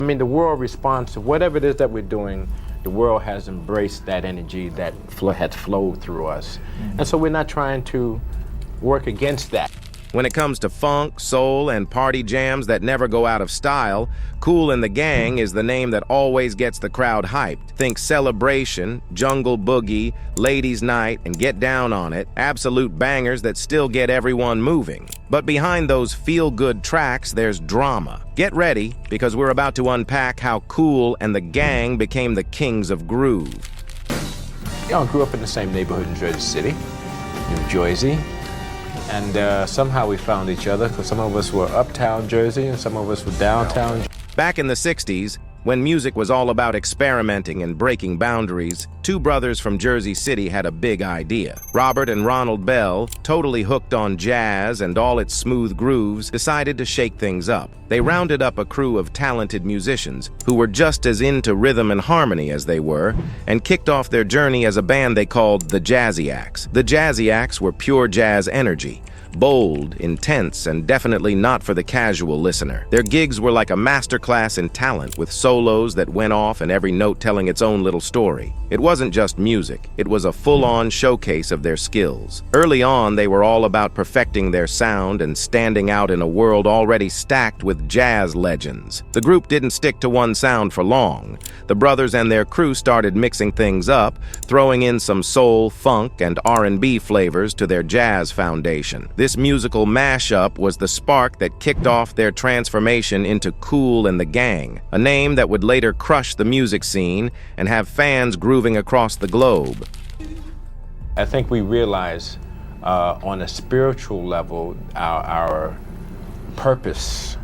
I mean, the world responds to whatever it is that we're doing. The world has embraced that energy that has flowed through us. And so we're not trying to work against that. When it comes to funk, soul, and party jams that never go out of style, Kool and the Gang is the name that always gets the crowd hyped. Think Celebration, Jungle Boogie, Ladies Night, and Get Down on It, absolute bangers that still get everyone moving. But behind those feel-good tracks, there's drama. Get ready, because we're about to unpack how Kool and the Gang became the kings of groove. Y'all grew up in the same neighborhood in Jersey City, New Jersey. And somehow we found each other, because some of us were uptown Jersey and some of us were downtown. Back in the 60s, when music was all about experimenting and breaking boundaries, two brothers from Jersey City had a big idea. Robert and Ronald Bell, totally hooked on jazz and all its smooth grooves, decided to shake things up. They rounded up a crew of talented musicians who were just as into rhythm and harmony as they were, and kicked off their journey as a band they called the Jazziaks. The Jazziaks were pure jazz energy. Bold, intense, and definitely not for the casual listener. Their gigs were like a masterclass in talent, with solos that went off and every note telling its own little story. It wasn't just music, it was a full-on showcase of their skills. Early on, they were all about perfecting their sound and standing out in a world already stacked with jazz legends. The group didn't stick to one sound for long. The brothers and their crew started mixing things up, throwing in some soul, funk, and R&B flavors to their jazz foundation. This musical mashup was the spark that kicked off their transformation into Kool and the Gang, a name that would later crush the music scene and have fans grooving across the globe. I think we realize on a spiritual level our purpose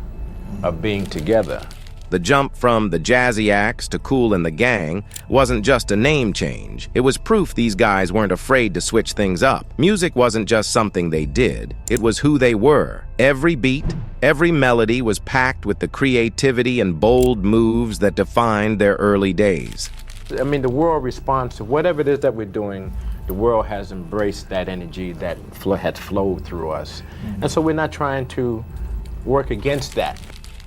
of being together. The jump from the Jazziaks to Kool and the Gang wasn't just a name change. It was proof these guys weren't afraid to switch things up. Music wasn't just something they did. It was who they were. Every beat, every melody was packed with the creativity and bold moves that defined their early days. I mean, the world responds to whatever it is that we're doing. The world has embraced that energy that has flowed through us. And so we're not trying to work against that.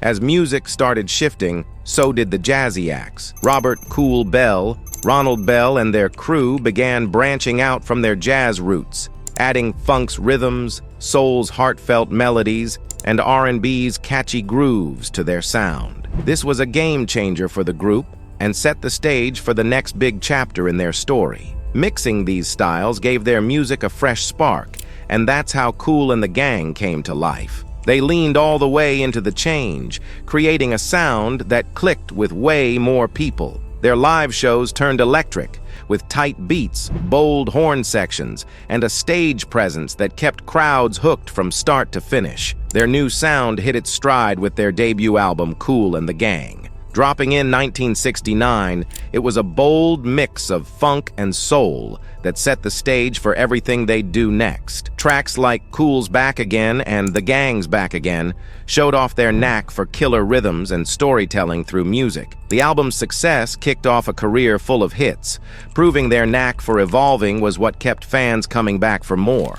As music started shifting, so did the Jazziaks. Robert "Kool" Bell, Ronald Bell, and their crew began branching out from their jazz roots, adding funk's rhythms, soul's heartfelt melodies, and R&B's catchy grooves to their sound. This was a game changer for the group and set the stage for the next big chapter in their story. Mixing these styles gave their music a fresh spark, and that's how Kool and the Gang came to life. They leaned all the way into the change, creating a sound that clicked with way more people. Their live shows turned electric, with tight beats, bold horn sections, and a stage presence that kept crowds hooked from start to finish. Their new sound hit its stride with their debut album, Kool and the Gang. Dropping in 1969, it was a bold mix of funk and soul that set the stage for everything they'd do next. Tracks like Kool's Back Again and The Gang's Back Again showed off their knack for killer rhythms and storytelling through music. The album's success kicked off a career full of hits. Proving their knack for evolving was what kept fans coming back for more.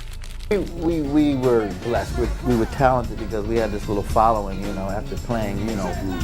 We were blessed. We were talented because we had this little following, you know, after playing, you know,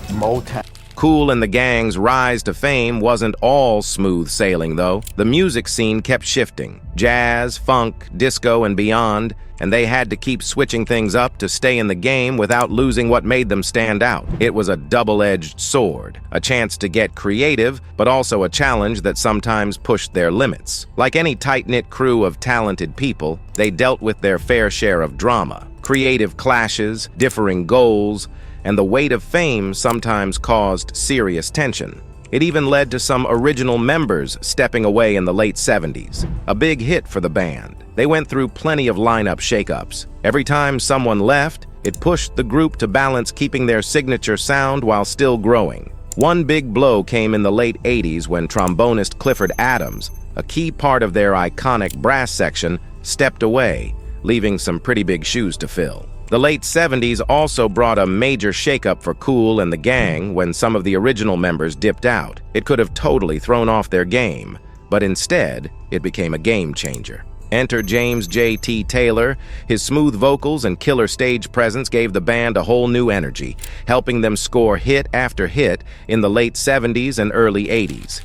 Motown. Kool and the Gang's rise to fame wasn't all smooth sailing, though. The music scene kept shifting. Jazz, funk, disco, and beyond, and they had to keep switching things up to stay in the game without losing what made them stand out. It was a double-edged sword, a chance to get creative, but also a challenge that sometimes pushed their limits. Like any tight-knit crew of talented people, they dealt with their fair share of drama. Creative clashes, differing goals, and the weight of fame sometimes caused serious tension. It even led to some original members stepping away in the late 70s, a big hit for the band. They went through plenty of lineup shakeups. Every time someone left, it pushed the group to balance keeping their signature sound while still growing. One big blow came in the late 80s when trombonist Clifford Adams, a key part of their iconic brass section, stepped away, leaving some pretty big shoes to fill. The late 70s also brought a major shakeup for Kool and the Gang when some of the original members dipped out. It could have totally thrown off their game, but instead, it became a game changer. Enter James J.T. Taylor. His smooth vocals and killer stage presence gave the band a whole new energy, helping them score hit after hit in the late 70s and early 80s.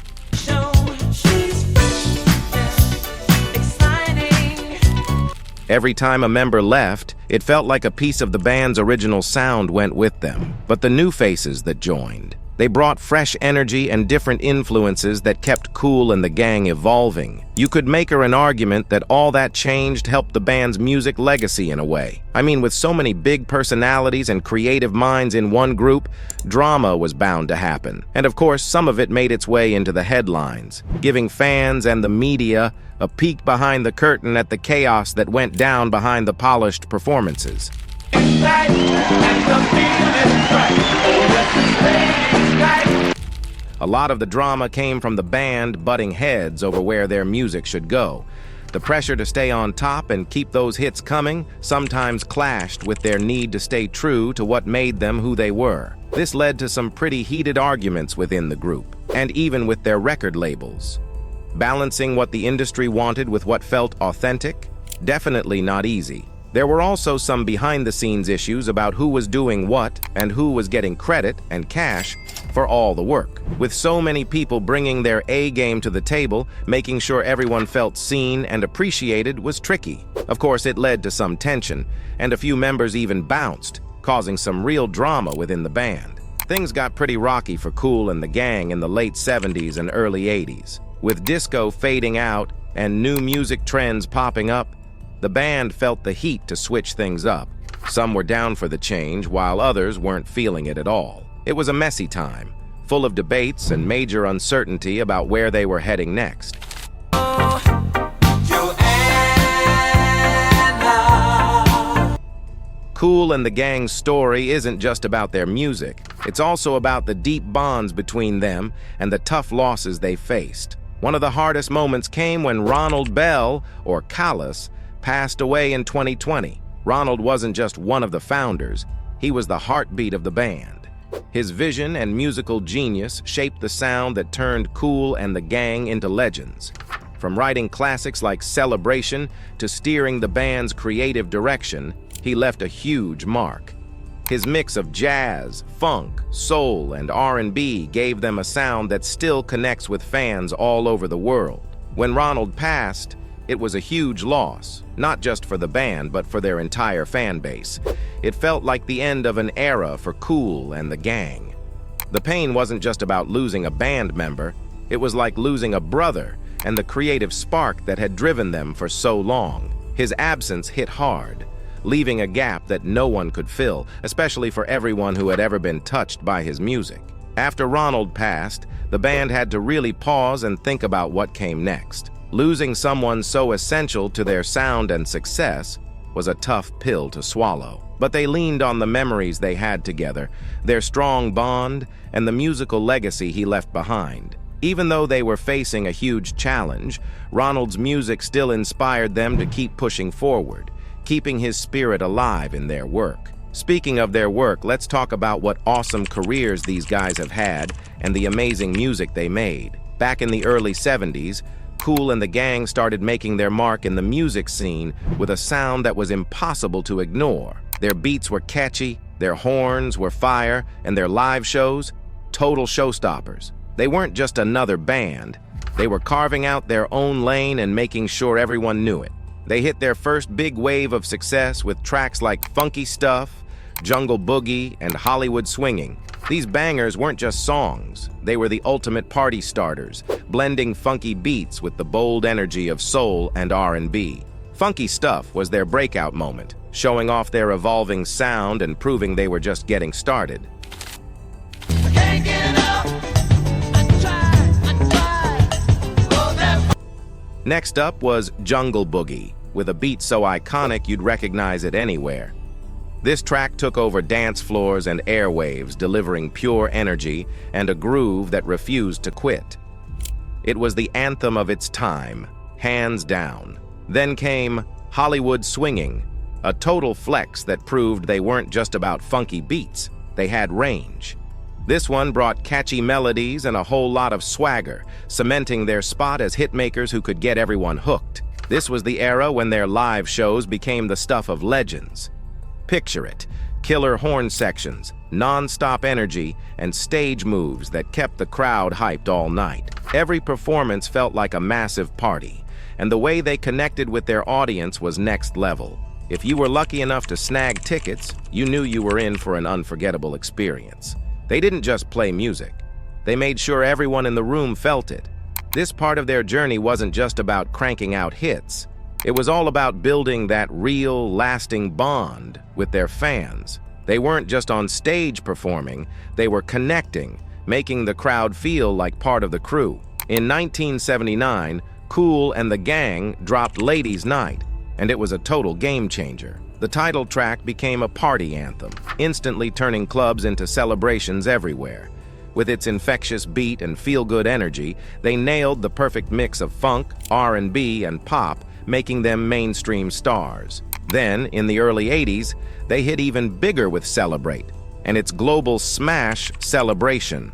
Every time a member left, it felt like a piece of the band's original sound went with them. But the new faces that joined, they brought fresh energy and different influences that kept Kool and the gang evolving. You could make her an argument that all that changed helped the band's music legacy in a way. I mean, with so many big personalities and creative minds in one group, drama was bound to happen. And of course, some of it made its way into the headlines, giving fans and the media a peek behind the curtain at the chaos that went down behind the polished performances. A lot of the drama came from the band butting heads over where their music should go. The pressure to stay on top and keep those hits coming sometimes clashed with their need to stay true to what made them who they were. This led to some pretty heated arguments within the group, and even with their record labels. Balancing what the industry wanted with what felt authentic? Definitely not easy. There were also some behind-the-scenes issues about who was doing what and who was getting credit and cash for all the work. With so many people bringing their A-game to the table, making sure everyone felt seen and appreciated was tricky. Of course, it led to some tension, and a few members even bounced, causing some real drama within the band. Things got pretty rocky for Kool and the gang in the late 70s and early 80s. With disco fading out and new music trends popping up, the band felt the heat to switch things up. Some were down for the change, while others weren't feeling it at all. It was a messy time, full of debates and major uncertainty about where they were heading next. Kool and the gang's story isn't just about their music. It's also about the deep bonds between them and the tough losses they faced. One of the hardest moments came when Ronald Bell, or Callus, passed away in 2020. Ronald wasn't just one of the founders, he was the heartbeat of the band. His vision and musical genius shaped the sound that turned Kool and the gang into legends. From writing classics like Celebration to steering the band's creative direction, he left a huge mark. His mix of jazz, funk, soul, and R&B gave them a sound that still connects with fans all over the world. When Ronald passed, it was a huge loss, not just for the band, but for their entire fan base. It felt like the end of an era for Kool and the gang. The pain wasn't just about losing a band member, it was like losing a brother and the creative spark that had driven them for so long. His absence hit hard, leaving a gap that no one could fill, especially for everyone who had ever been touched by his music. After Ronald passed, the band had to really pause and think about what came next. Losing someone so essential to their sound and success was a tough pill to swallow. But they leaned on the memories they had together, their strong bond, and the musical legacy he left behind. Even though they were facing a huge challenge, Ronald's music still inspired them to keep pushing forward, keeping his spirit alive in their work. Speaking of their work, let's talk about what awesome careers these guys have had and the amazing music they made. Back in the early 70s, Kool and the gang started making their mark in the music scene with a sound that was impossible to ignore. Their beats were catchy, their horns were fire, and their live shows, total showstoppers. They weren't just another band. They were carving out their own lane and making sure everyone knew it. They hit their first big wave of success with tracks like Funky Stuff, Jungle Boogie, and Hollywood Swinging. These bangers weren't just songs, they were the ultimate party starters, blending funky beats with the bold energy of soul and R&B. Funky Stuff was their breakout moment, showing off their evolving sound and proving they were just getting started. Next up was Jungle Boogie, with a beat so iconic you'd recognize it anywhere. This track took over dance floors and airwaves, delivering pure energy and a groove that refused to quit. It was the anthem of its time, hands down. Then came Hollywood Swinging, a total flex that proved they weren't just about funky beats, they had range. This one brought catchy melodies and a whole lot of swagger, cementing their spot as hitmakers who could get everyone hooked. This was the era when their live shows became the stuff of legends. Picture it, killer horn sections, non-stop energy, and stage moves that kept the crowd hyped all night. Every performance felt like a massive party, and the way they connected with their audience was next level. If you were lucky enough to snag tickets, you knew you were in for an unforgettable experience. They didn't just play music. They made sure everyone in the room felt it. This part of their journey wasn't just about cranking out hits. It was all about building that real, lasting bond with their fans. They weren't just on stage performing, they were connecting, making the crowd feel like part of the crew. In 1979, Kool and the Gang dropped Ladies' Night, and it was a total game changer. The title track became a party anthem, instantly turning clubs into celebrations everywhere. With its infectious beat and feel-good energy, they nailed the perfect mix of funk, R&B, and pop, making them mainstream stars. Then, in the early 80s, they hit even bigger with Celebrate, and its global smash, Celebration.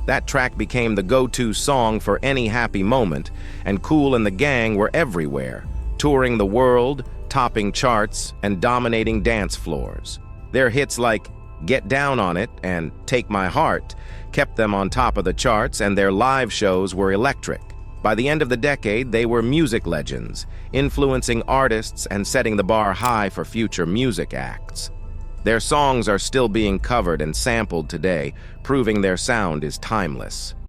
That track became the go-to song for any happy moment, and Kool and the Gang were everywhere, touring the world, topping charts, and dominating dance floors. Their hits like Get Down on It and Take My Heart kept them on top of the charts, and their live shows were electric. By the end of the decade, they were music legends, influencing artists and setting the bar high for future music acts. Their songs are still being covered and sampled today, proving their sound is timeless.